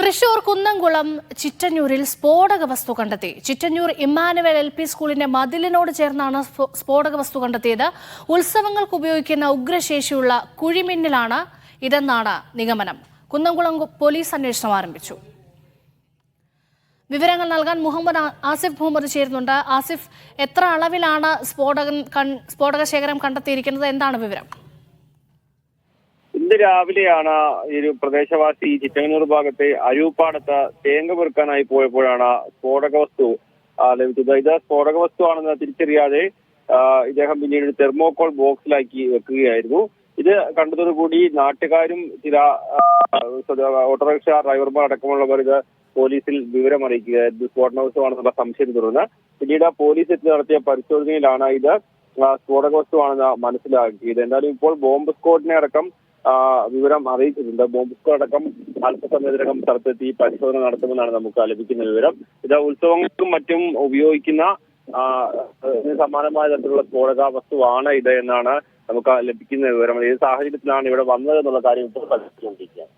തൃശൂർ കുന്നംകുളം ചിറ്റന്നൂരിൽ സ്ഫോടക വസ്തു കണ്ടെത്തി. ചിറ്റന്നൂർ ഇമ്മാനുവൽ LP സ്കൂളിന്റെ മതിലിനോട് ചേർന്നാണ് സ്ഫോടക വസ്തു കണ്ടെത്തിയത്. ഉത്സവങ്ങൾക്ക് ഉപയോഗിക്കുന്ന ഉഗ്രശേഷിയുള്ള കുഴിമിന്നലാണ് ഇതെന്നാണ് നിഗമനം. കുന്നംകുളം പോലീസ് അന്വേഷണം ആരംഭിച്ചു. വിവരങ്ങൾ നൽകാൻ ആസിഫ് മുഹമ്മദ് ചേരുന്നുണ്ട്. ആസിഫ്, എത്ര അളവിലാണ് സ്ഫോടക ശേഖരം കണ്ടെത്തിയിരിക്കുന്നത്? എന്താണ് വിവരം? ഇന്ന് രാവിലെയാണ് ഒരു പ്രദേശവാസി ചിറ്റങ്ങന്നൂർ ഭാഗത്തെ അരൂപ്പാടത്ത് തേങ്ങ പെറുക്കാനായി പോയപ്പോഴാണ് സ്ഫോടക വസ്തു ലഭിച്ചത്. ഇത് സ്ഫോടക വസ്തു ആണെന്ന് തിരിച്ചറിയാതെ ഇദ്ദേഹം പിന്നീട് തെർമോകോൾ ബോക്സിലാക്കി വെക്കുകയായിരുന്നു. ഇത് കണ്ടതോടുകൂടി നാട്ടുകാരും ചില ഓട്ടോറിക്ഷ ഡ്രൈവർമാർ അടക്കമുള്ളവർ ഇത് പോലീസിൽ വിവരം അറിയിക്കുകയായിരുന്നു. സ്ഫോടന വസ്തുവാണെന്നുള്ള സംശയത്തെ തുടർന്ന് പിന്നീട് പോലീസ് എത്തി നടത്തിയ പരിശോധനയിലാണ് ഇത് സ്ഫോടക വസ്തുവാണെന്ന് മനസ്സിലാക്കിയത്. എന്തായാലും ഇപ്പോൾ ബോംബ് സ്ക്വാഡിനെ അടക്കം വിവരം അറിയിച്ചിട്ടുണ്ട്. ബോംബ് സ്ക്വാഡ് അടക്കം അല്പസമയത്തിനകം സ്ഥലത്തെത്തി പരിശോധന നടത്തുമെന്നാണ് നമുക്ക് ലഭിക്കുന്ന വിവരം. ഇത് ഉത്സവങ്ങൾക്കും മറ്റും ഉപയോഗിക്കുന്ന സമാനമായ തരത്തിലുള്ള സ്ഫോടക വസ്തുവാണ് ഇത് എന്നാണ് നമുക്ക് ലഭിക്കുന്ന വിവരം. ഏത് സാഹചര്യത്തിലാണ് ഇവിടെ വന്നത് എന്നുള്ള കാര്യം ഇപ്പോൾ പരിശോധിച്ചുകൊണ്ടിരിക്കുകയാണ്.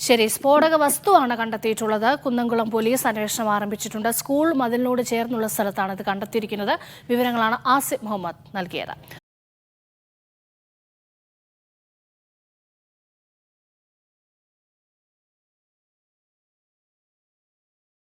ശരി, സ്ഫോടക വസ്തുവാണ് കണ്ടെത്തിയിട്ടുള്ളത്. കുന്നംകുളം പോലീസ് അന്വേഷണം ആരംഭിച്ചിട്ടുണ്ട്. സ്കൂൾ മതിലിനോട് ചേർന്നുള്ള സ്ഥലത്താണ് ഇത് കണ്ടെത്തിയിരിക്കുന്നത്. വിവരങ്ങളാണ് ആസിഫ് മുഹമ്മദ് നൽകിയത്.